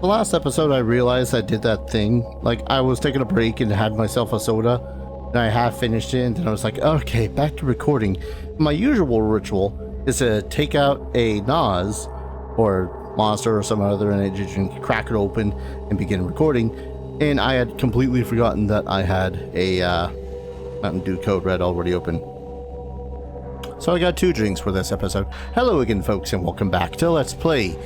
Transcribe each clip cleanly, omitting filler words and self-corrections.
The last episode I realized I did that thing. Like, I was taking a break and had myself a soda, and I half finished it, and then I was like, okay, back to recording. My usual ritual is to take out a Nas, or Monster or some other, and just crack it open and begin recording. And I had completely forgotten that I had a Mountain Dew Code Red already open. So I got 2 drinks for this episode. Hello again, folks, and welcome back to Let's Play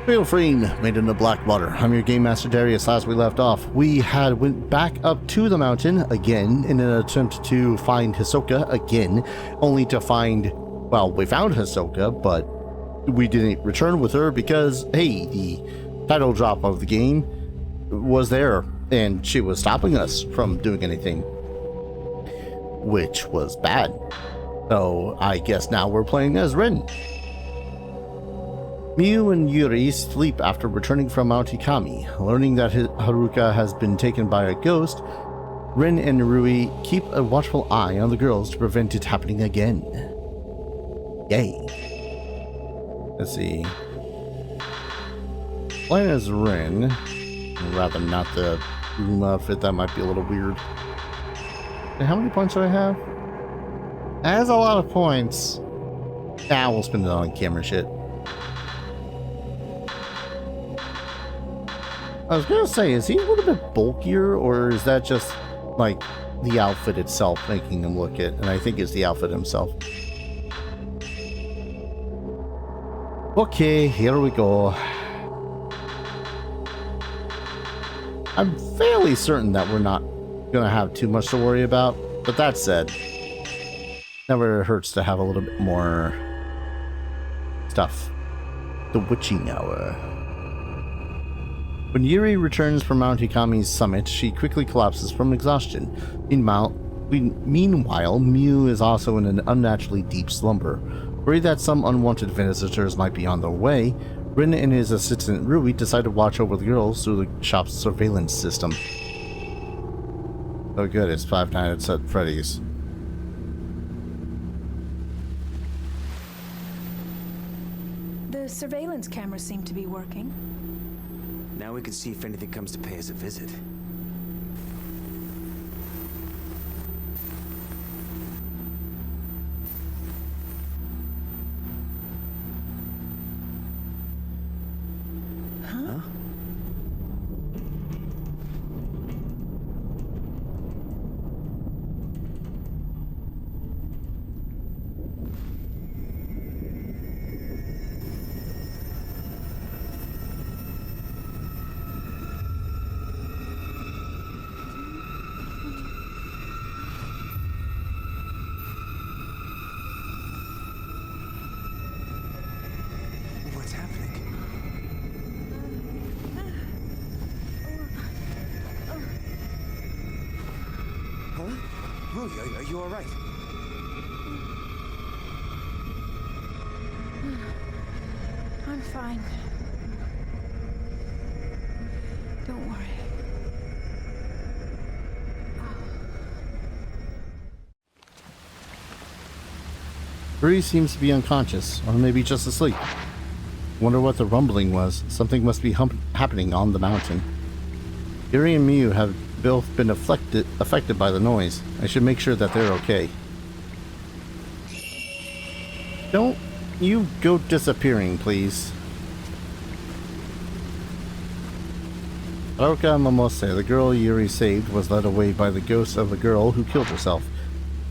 Maiden in the Blackwater. I'm your Game Master Darius. Last we left off, we went back up to the mountain again in an attempt to find Hisoka again, only to find, well, we found Hisoka, but we didn't return with her because, hey, the title drop of the game was there, and she was stopping us from doing anything, which was bad. So I guess now we're playing as Rin. Miu and Yuri sleep after returning from Mount Ikami. Learning that Haruka has been taken by a ghost, Rin and Rui keep a watchful eye on the girls to prevent it happening again. Yay. Let's see. Playing as Rin, rather not the room outfit, that might be a little weird. And how many points do I have? That has a lot of points. Nah, we'll spend it on camera shit. I was gonna say, is he a little bit bulkier, or is that just like the outfit itself making him look it? And I think it's the outfit himself. Okay, here we go. I'm fairly certain that we're not gonna have too much to worry about, but that said, never hurts to have a little bit more stuff. The witching hour. When Yuri returns from Mount Ikami's summit, she quickly collapses from exhaustion. Meanwhile, Miu is also in an unnaturally deep slumber. Worried that some unwanted visitors might be on their way, Rin and his assistant Rui decide to watch over the girls through the shop's surveillance system. Oh good, it's Five Nights at Freddy's. The surveillance cameras seem to be working. Now we can see if anything comes to pay us a visit. Huh? What's happening? Huh? Rui, are you all right? I'm fine. Don't worry. Rui seems to be unconscious, or maybe just asleep. Wonder what the rumbling was. Something must be happening on the mountain. Yuri and Miu have both been affected by the noise. I should make sure that they're okay. Don't you go disappearing, please. Haruka Momose, the girl Yuri saved, was led away by the ghost of the girl who killed herself.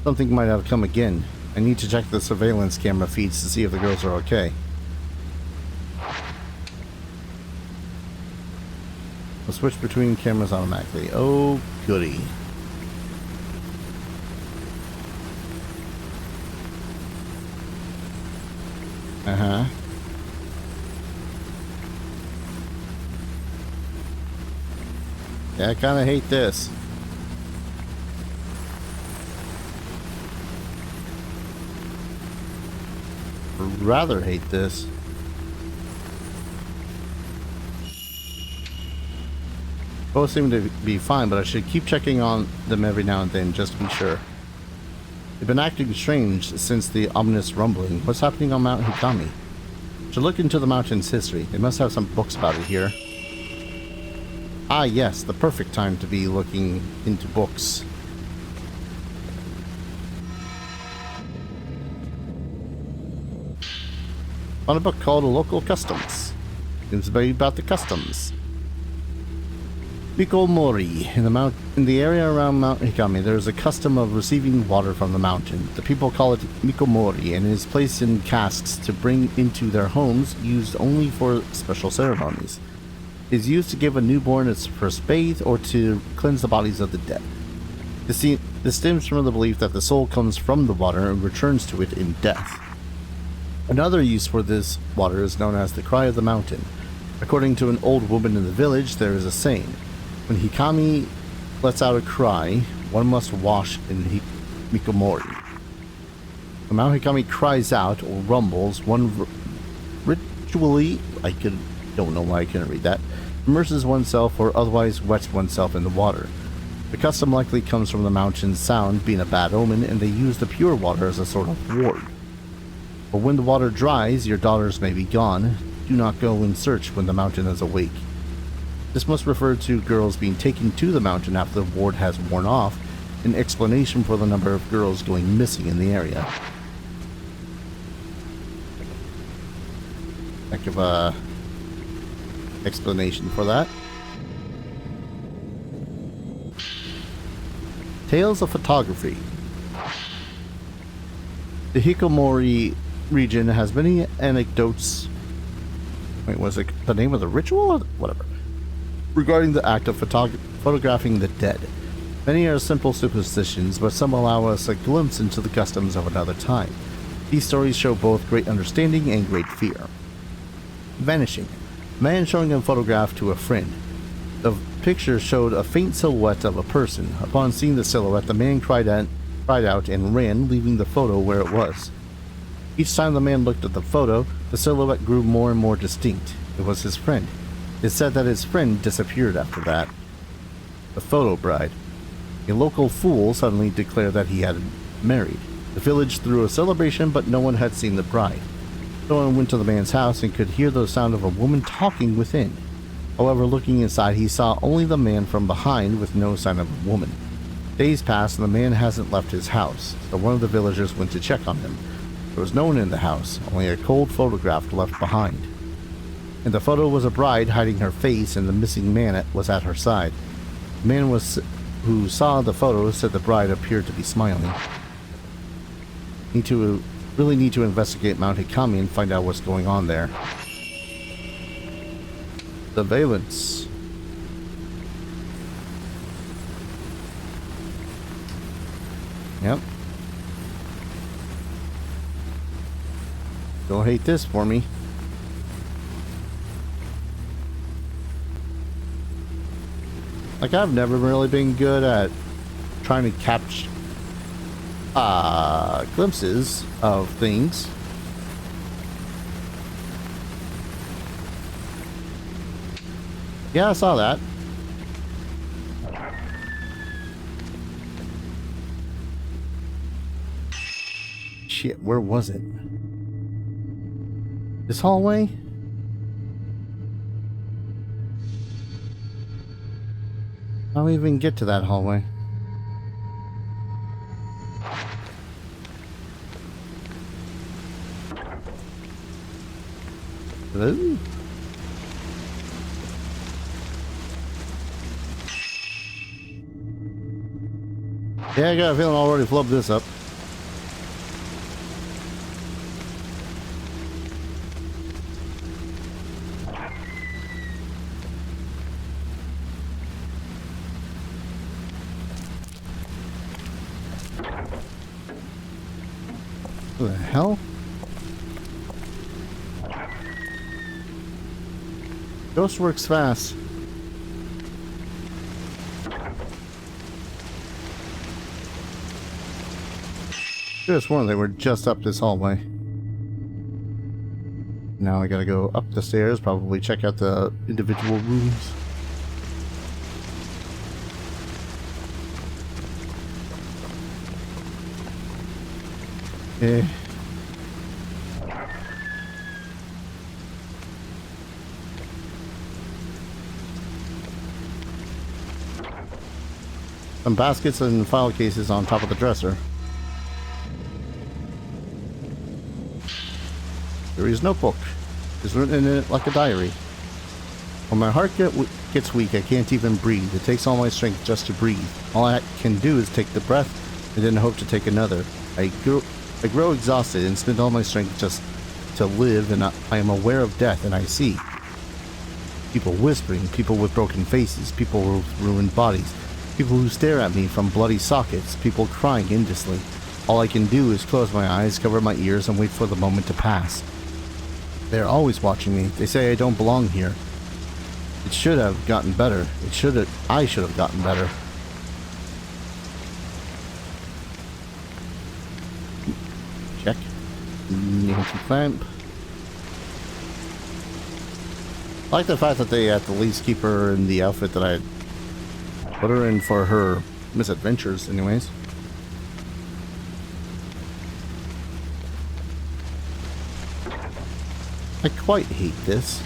Something might have come again. I need to check the surveillance camera feeds to see if the girls are okay. We'll switch between cameras automatically. Oh, goody. Uh-huh. Yeah, I kind of hate this. Rather hate this. Both seem to be fine, but I should keep checking on them every now and then just to be sure. They've been acting strange since the ominous rumbling. What's happening on Mount Hikami? Should look into the mountain's history. They must have some books about it here. Ah, yes, the perfect time to be looking into books. Found a book called Local Customs. Seems to be about the customs. Mikomori. In the area around Mount Hikami, there is a custom of receiving water from the mountain. The people call it Mikomori, and it is placed in casks to bring into their homes, used only for special ceremonies. It is used to give a newborn its first bathe or to cleanse the bodies of the dead. This stems from the belief that the soul comes from the water and returns to it in death. Another use for this water is known as the Cry of the Mountain. According to an old woman in the village, there is a saying: when Hikami lets out a cry, one must wash in Mikomori. When Mount Hikami cries out or rumbles, one ritually, don't know why I couldn't read that, immerses oneself or otherwise wets oneself in the water. The custom likely comes from the mountain's sound being a bad omen, and they use the pure water as a sort of ward. But when the water dries, your daughters may be gone. Do not go in search when the mountain is awake. This must refer to girls being taken to the mountain after the ward has worn off, an explanation for the number of girls going missing in the area. Heck of a explanation for that. Tales of photography. The Hikomori region has many anecdotes. Wait, was it the name of the ritual or whatever? Regarding the act of photographing the dead. Many are simple superstitions, but some allow us a glimpse into the customs of another time. These stories show both great understanding and great fear. Vanishing. Man showing a photograph to a friend. The picture showed a faint silhouette of a person. Upon seeing the silhouette, the man cried out and ran, leaving the photo where it was. Each time the man looked at the photo, the silhouette grew more and more distinct. It was his friend. It said that his friend disappeared after that. The photo bride. A local fool suddenly declared that he had married. The village threw a celebration, but no one had seen the bride. Someone went to the man's house and could hear the sound of a woman talking within. However, looking inside, he saw only the man from behind with no sign of a woman. Days passed and the man hasn't left his house, so one of the villagers went to check on him. There was no one in the house, only a cold photograph left behind. In the photo was a bride hiding her face, and the missing man was at her side. The man who saw the photo said the bride appeared to be smiling. Really need to investigate Mount Hikami and find out what's going on there. Surveillance. Yep. Don't hate this for me. Like, I've never really been good at trying to capture glimpses of things. Yeah, I saw that. Shit, where was it? This hallway? How do we even get to that hallway? Hello? Yeah, I got a feeling I already flubbed this up. What the hell? Ghost works fast. Could have sworn they were just up this hallway. Now I gotta go up the stairs, probably check out the individual rooms. Eh. Some baskets and file cases on top of the dresser. Yuri's notebook is written in it like a diary. When my heart gets weak, I can't even breathe. It takes all my strength just to breathe. All I can do is take the breath and then hope to take another. I grow exhausted and spend all my strength just to live, and I am aware of death, and I see people whispering, people with broken faces, people with ruined bodies, people who stare at me from bloody sockets, people crying endlessly. All I can do is close my eyes, cover my ears, and wait for the moment to pass. They're always watching me. They say I don't belong here. It should have gotten better. I should have gotten better. Check. Anti-clamp. I like the fact that they at the least keep her in the outfit that I had put her in for her misadventures anyways. I quite hate this.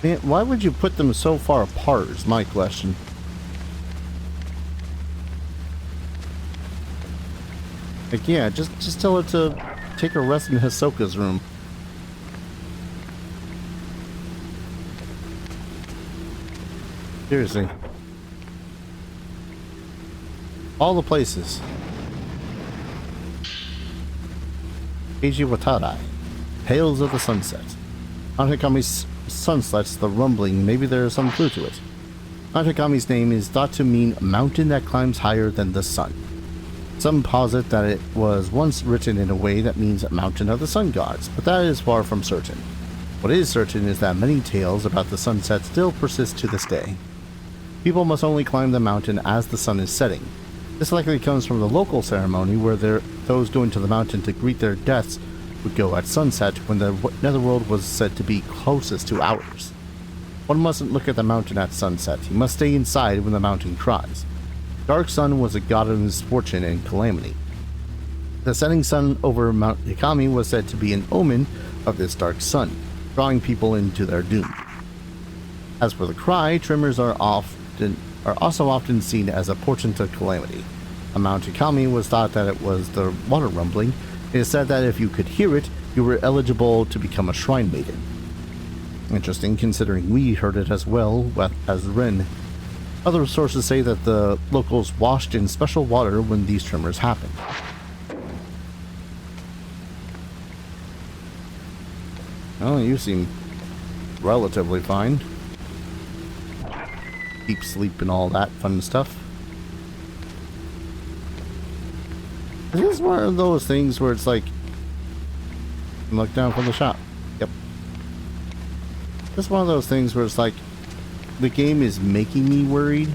Man, why would you put them so far apart is my question. Like, yeah, just tell her to take a rest in Hisoka's room. Seriously. All the places. Keiji Watarai. Tales of the Sunset. Antakami's sunsets, the rumbling, maybe there's some clue to it. Antakami's name is thought to mean mountain that climbs higher than the sun. Some posit that it was once written in a way that means mountain of the sun gods, but that is far from certain. What is certain is that many tales about the sunset still persist to this day. People must only climb the mountain as the sun is setting. This likely comes from the local ceremony where those going to the mountain to greet their deaths would go at sunset when the netherworld was said to be closest to ours. One mustn't look at the mountain at sunset. He must stay inside when the mountain cries. Dark Sun was a god of misfortune and calamity. The setting sun over Mount Hikami was said to be an omen of this dark sun, drawing people into their doom. As for the cry, tremors are also often seen as a portent of calamity. On Mount Hikami was thought that it was the water rumbling. It is said that if you could hear it, you were eligible to become a shrine maiden. Interesting, considering we heard it as well as Ren. Other sources say that the locals washed in special water when these tremors happened. Oh, you seem relatively fine. Deep sleep and all that fun stuff. Is this one of those things where it's like, look down from the shop? Yep. This is one of those things where it's like, the game is making me worried,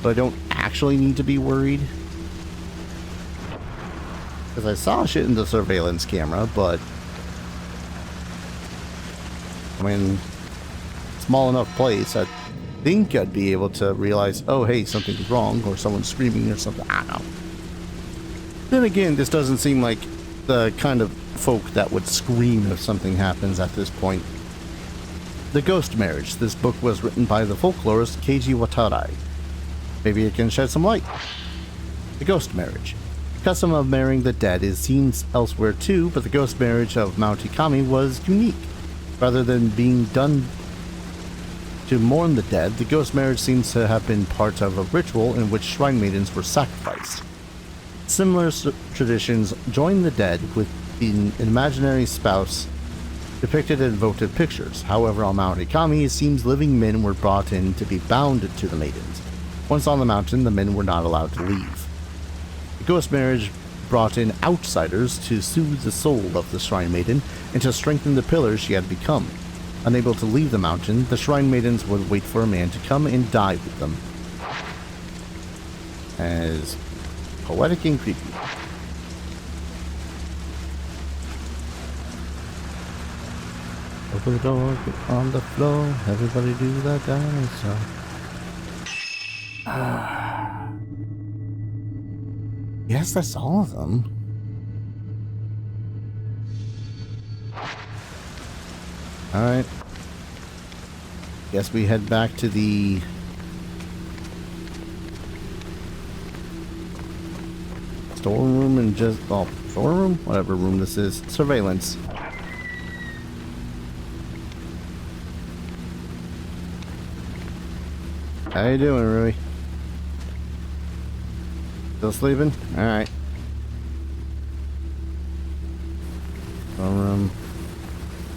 but I don't actually need to be worried. Because I saw shit in the surveillance camera, but I mean, small enough place, I think I'd be able to realize, oh hey, something's wrong, or someone's screaming or something. I don't know. Then again, this doesn't seem like the kind of folk that would scream if something happens at this point. The Ghost Marriage. This book was written by the folklorist Keiji Watarai. Maybe it can shed some light. The Ghost Marriage. The custom of marrying the dead is seen elsewhere too, but the Ghost Marriage of Mount Hikami was unique. Rather than being done to mourn the dead, the Ghost Marriage seems to have been part of a ritual in which shrine maidens were sacrificed. Similar traditions join the dead with an imaginary spouse depicted in votive pictures. However, on Mount Hikami, it seems living men were brought in to be bound to the maidens. Once on the mountain, the men were not allowed to leave. The Ghost Marriage brought in outsiders to soothe the soul of the Shrine Maiden and to strengthen the pillars she had become. Unable to leave the mountain, the Shrine Maidens would wait for a man to come and die with them. As poetic and creepy. Open the door, get on the floor, everybody do that dinosaur. Yes, that's all of them. Alright. Guess we head back to the storeroom and just, oh, storeroom? Whatever room this is. Surveillance. How you doing, Rui? Still sleeping? Alright. Storeroom.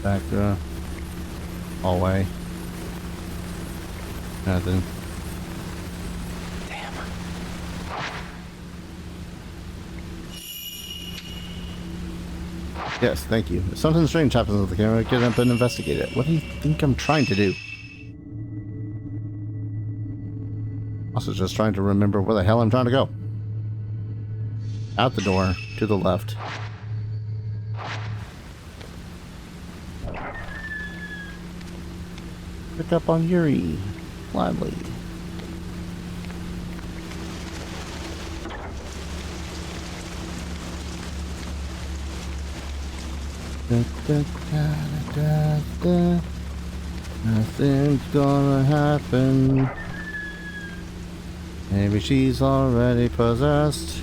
Back hallway. Nothing. Damn. Yes, thank you. If something strange happens with the camera, get up and investigate it. What do you think I'm trying to do? Also just trying to remember where the hell I'm trying to go. Out the door, to the left. Pick up on Yuri. Gladly. Da, da, da, da, da. Nothing's gonna happen. Maybe she's already possessed.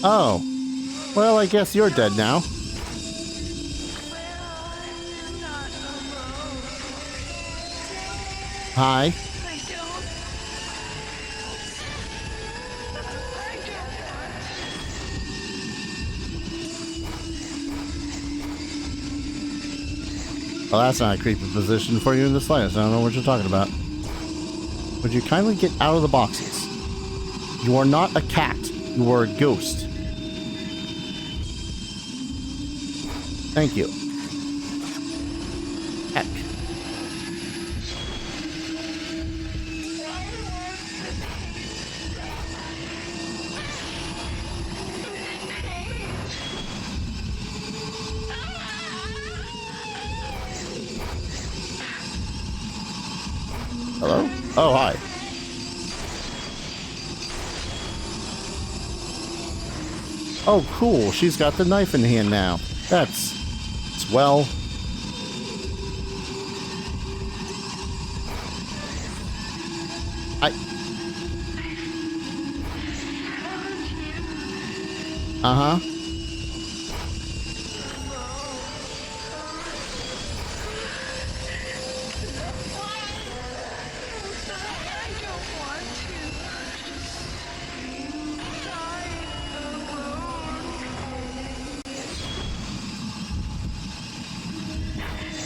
Oh. Well, I guess you're dead now. Hi. Well, that's not a creepy position for you in the slightest. I don't know what you're talking about. Would you kindly get out of the boxes? You are not a cat. You are a ghost. Thank you. Heck. Hello? Oh, hi. Oh, cool. She's got the knife in hand now. That's swell. Uh-huh.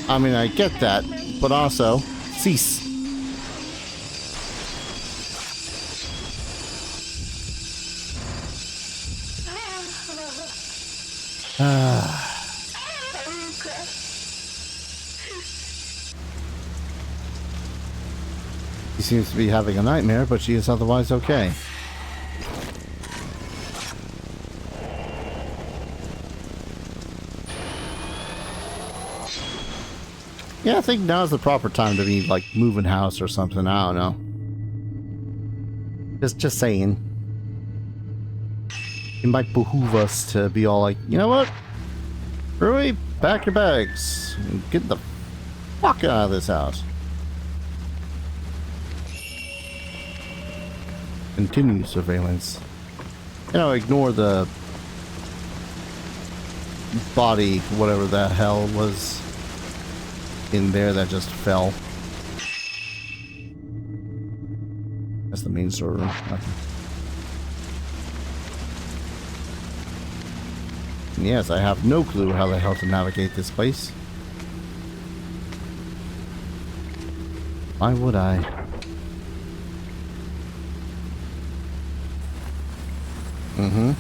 I mean, I get that, but also, cease. He seems to be having a nightmare, but she is otherwise okay. Yeah, I think now's the proper time to be, like, moving house or something. I don't know. Just saying. It might behoove us to be all like, you know what? Rui, pack your bags. And get the fuck out of this house. Continue surveillance. You know, ignore the body, whatever the hell was in there that just fell. That's the main storeroom. Nothing. And yes, I have no clue how the hell to navigate this place. Why would I? Mm-hmm.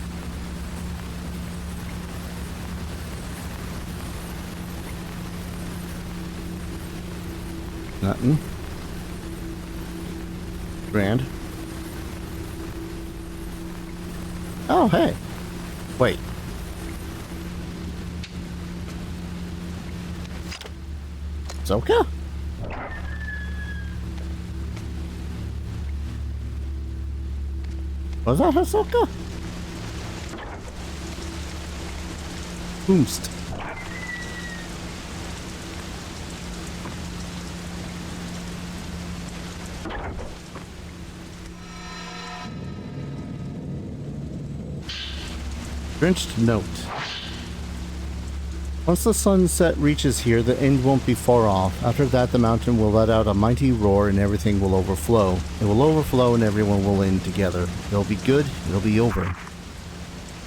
Nothing. Grand. Oh, hey. Wait. Ahsoka? Was that Ahsoka? Boomst. Drenched note. Once the sunset reaches here, the end won't be far off. After that, the mountain will let out a mighty roar and everything will overflow. It will overflow and everyone will end together. It'll be good, it'll be over.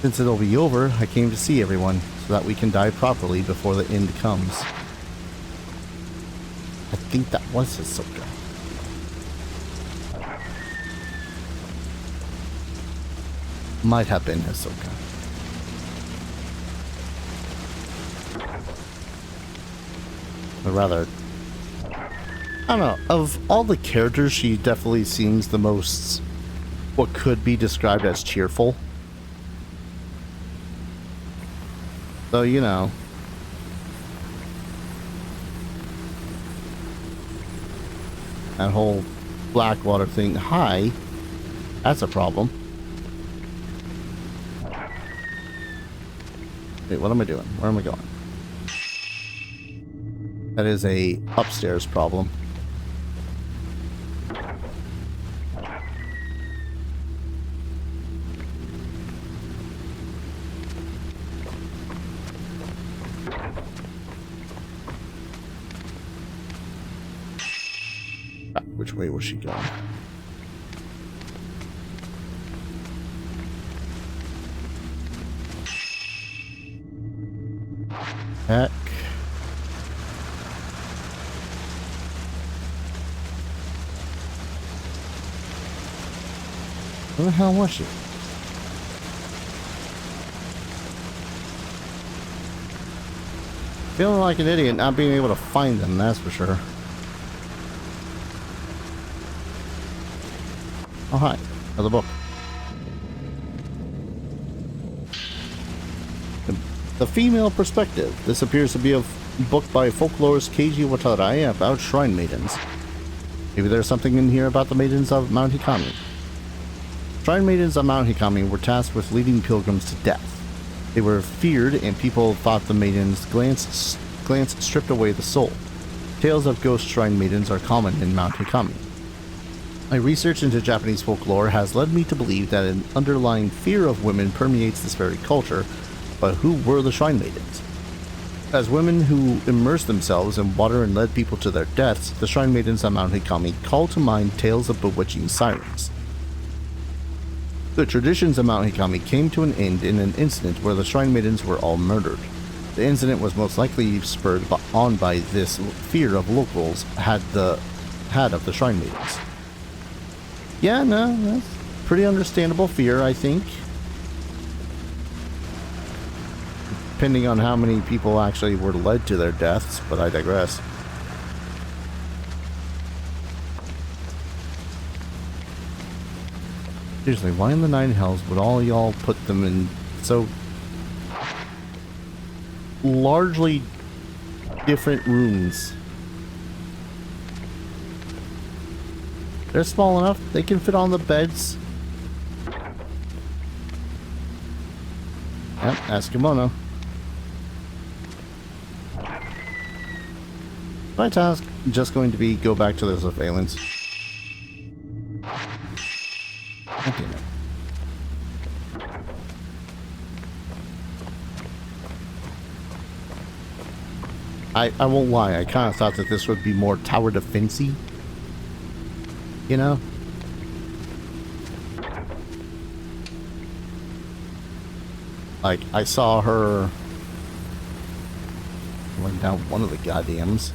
Since it'll be over, I came to see everyone, so that we can die properly before the end comes. I think that was Ahsoka. Might have been Ahsoka. Or rather, I don't know, of all the characters, she definitely seems the most, what could be described as cheerful. So, you know. That whole Blackwater thing, hi, that's a problem. Wait, what am I doing? Where am I going? That is a upstairs problem. Which way was she going? Heck. Where the hell was she? Feeling like an idiot not being able to find them, that's for sure. Oh, hi. Another book. The Female Perspective. This appears to be a book by folklorist Keiji Watarai about shrine maidens. Maybe there's something in here about the maidens of Mount Hikami. Shrine maidens of Mount Hikami were tasked with leading pilgrims to death. They were feared, and people thought the maidens' glance stripped away the soul. Tales of ghost shrine maidens are common in Mount Hikami. My research into Japanese folklore has led me to believe that an underlying fear of women permeates this very culture, but who were the shrine maidens? As women who immersed themselves in water and led people to their deaths, the shrine maidens of Mount Hikami call to mind tales of bewitching sirens. The traditions of Mount Hikami came to an end in an incident where the shrine maidens were all murdered. The incident was most likely spurred on by this fear of locals had of the shrine maidens. Yeah, no, that's pretty understandable fear, I think. Depending on how many people actually were led to their deaths, but I digress. Seriously, why in the nine hells would all y'all put them in so largely different rooms? They're small enough, they can fit on the beds. Yep, ask Kimono. My task just going to be go back to the surveillance. God damn it. I won't lie, I kind of thought that this would be more tower defense-y. You know? Like, I saw her run down one of the goddams.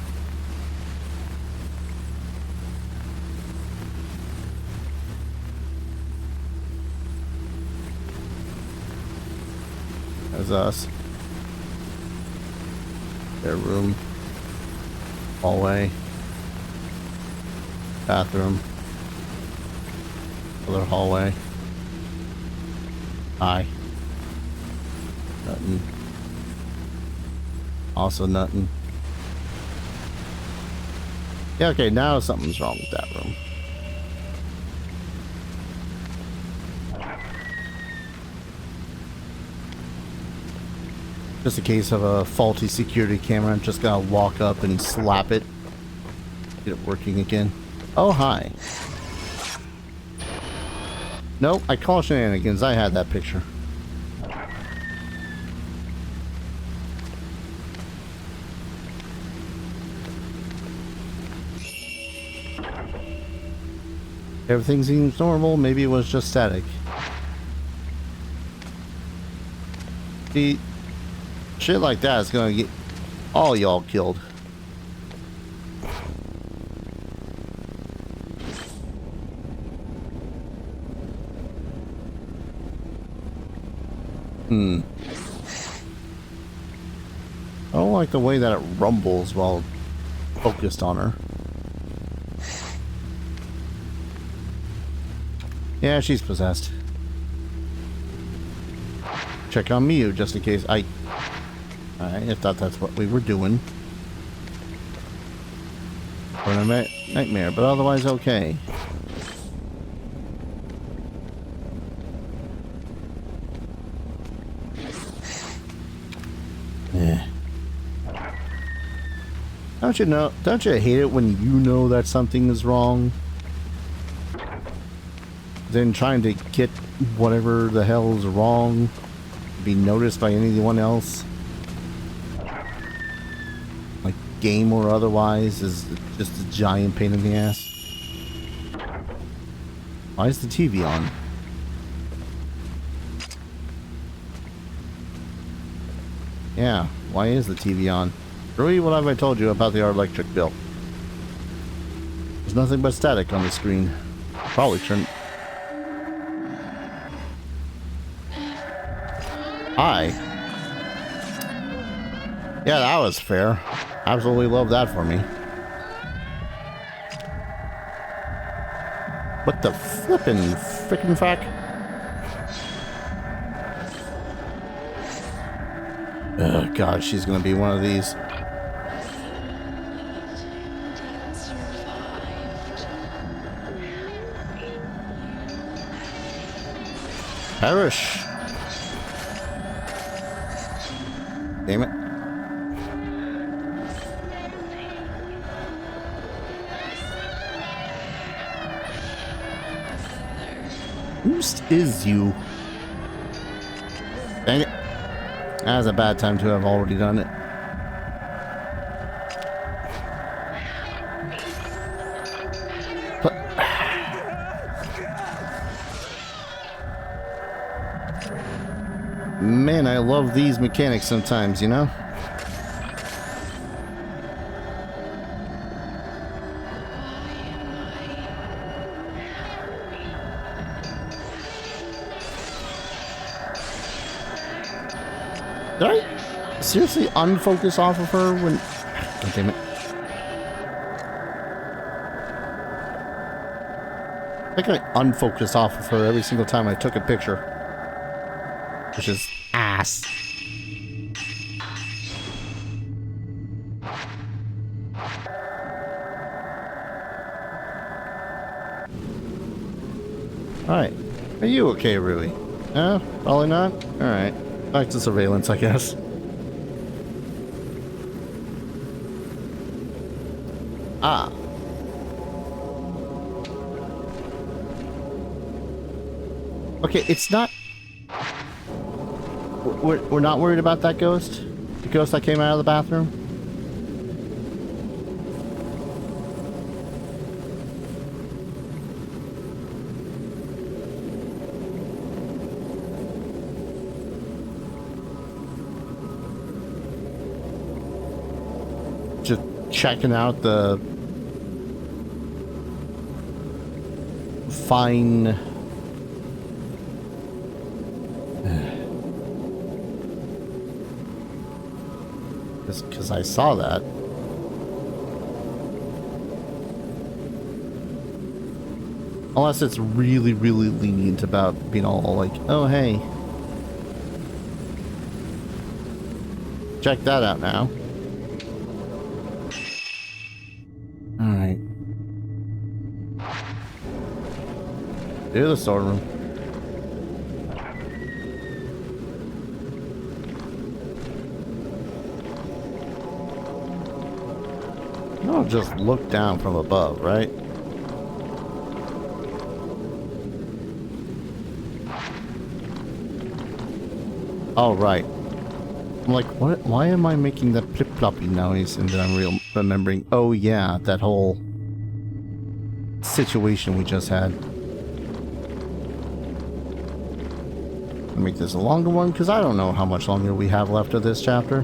There's us. Their room. Hallway. Bathroom. Other hallway. Hi. Nothing. Also nothing. Yeah, okay, now something's wrong with that room. Just a case of a faulty security camera. I'm just gonna walk up and slap it. Get it working again. Oh, hi. Nope, I call shenanigans. I had that picture. Everything seems normal. Maybe it was just static. See, shit like that is gonna get all y'all killed. I don't like the way that it rumbles while focused on her. Yeah, she's possessed. Check on Miu just in case. I thought that's what we were doing. For a nightmare, but otherwise okay. Yeah. Don't you hate it when you know that something is wrong? Then trying to get whatever the hell is wrong be noticed by anyone else, like game or otherwise, is just a giant pain in the ass. Why is the TV on? Yeah, why is the TV on? Rui, what have I told you about the electric bill? There's nothing but static on the screen. Probably turn. Hi. Yeah, that was fair. Absolutely love that for me. What the frickin' fuck? Oh god, she's gonna be one of these. Perish. Damn it. Who's is you? Dang it. That was a bad time to have already done it. But man, I love these mechanics sometimes, you know? Did I seriously unfocus off of her when... God damn it. I think I unfocused off of her every single time I took a picture. Which is ass. Alright. Are you okay, Rui? No? Probably not? Alright. Back to surveillance, I guess. Ah. Okay, it's not... We're not worried about that ghost? The ghost that came out of the bathroom? Just checking out the fine... Because I saw that. Unless it's really, really lenient about being all like, oh, hey. Check that out now. Alright. Do the storeroom. I'll just look down from above, right? Oh, right. I'm like, what? Why am I making that flip-floppy noise? And then I'm remembering, oh yeah, that whole situation we just had. I'll make this a longer one, because I don't know how much longer we have left of this chapter.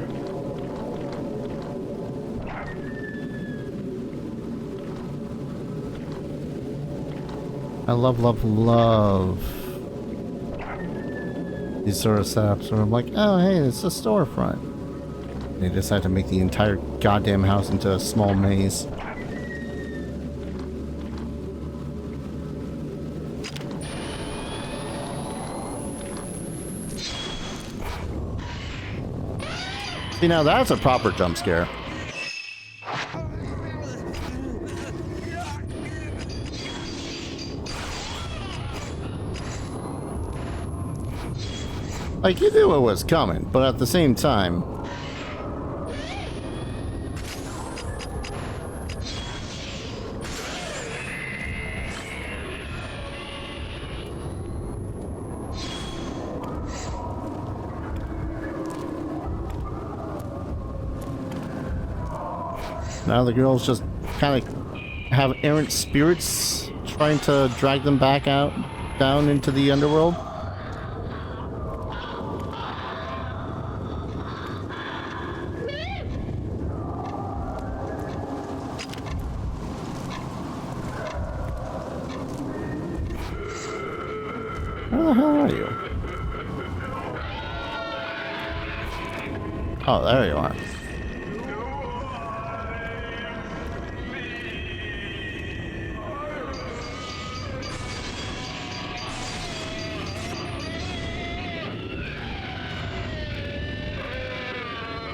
I love these sort of setups where I'm like, oh hey, it's a storefront. They decide to make the entire goddamn house into a small maze. See, now that's a proper jump scare. Like, you knew it was coming, but at the same time... Now the girls just kind of have errant spirits trying to drag them back out, down into the underworld. Where the hell are you? Oh, there you are.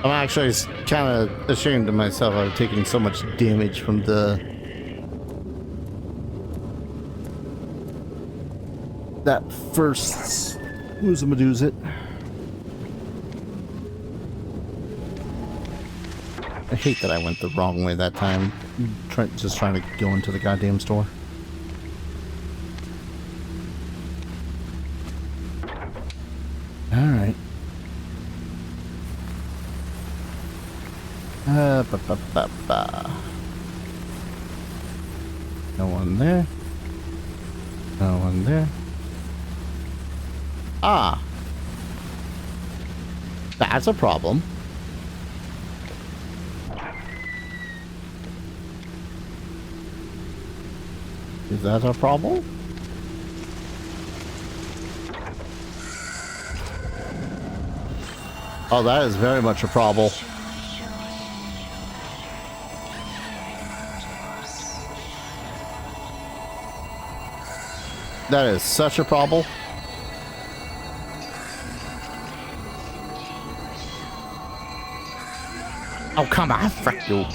I'm actually kind of ashamed of myself of taking so much damage from that first It. I hate that I went the wrong way that time. Just trying to go into the goddamn store. Alright. No one there. No one there. Ah. That's a problem. Is that a problem? Oh, that is very much a problem. That is such a problem. Oh, come on, frick you.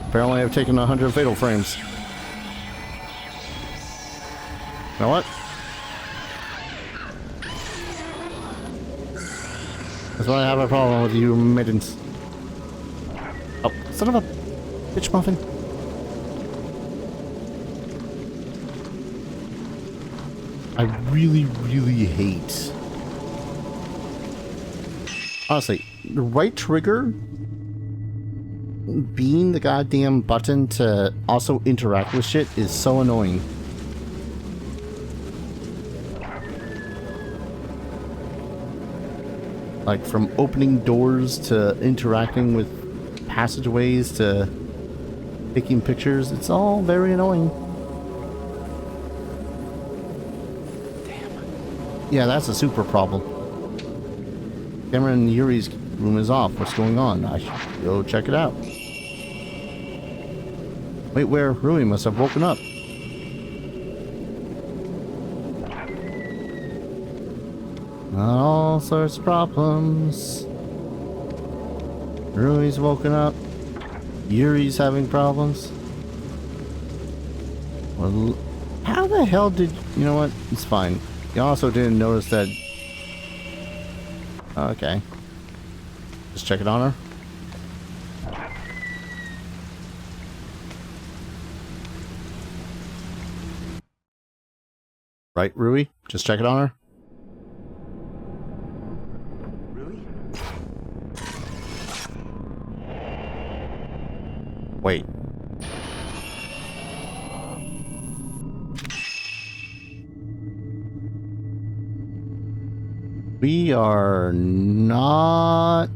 Apparently I've taken 100 fatal frames. You know what? That's why I have a problem with you Maidens. Oh, son of a bitch muffin. I really, really hate... Honestly, the right trigger being the goddamn button to also interact with shit is so annoying. Like, from opening doors to interacting with passageways to taking pictures, it's all very annoying. Damn. Yeah, that's a super problem. Camera in Yuri's room is off. What's going on? I should go check it out. Wait, where? Rui must have woken up. All sorts of problems. Rui's woken up. Yuri's having problems. Well, how the hell did... You know what? It's fine. You also didn't notice that... Okay. Just check it on her. Right, Rui? Just check it on her. Rui? Wait. We are not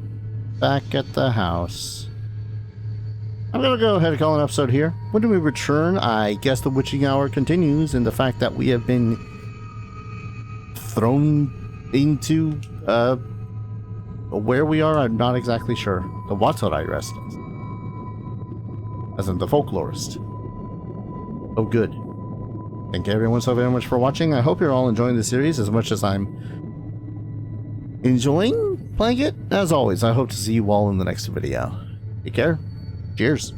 back at the house. I'm gonna go ahead and call an episode here. When we return, I guess the witching hour continues, and the fact that we have been thrown into where we are, I'm not exactly sure. The Watsorai residence, as in the folklorist. Oh, good. Thank you everyone so very much for watching. I hope you're all enjoying the series as much as I'm enjoying playing it. As always, I hope to see you all in the next video. Take care. Cheers.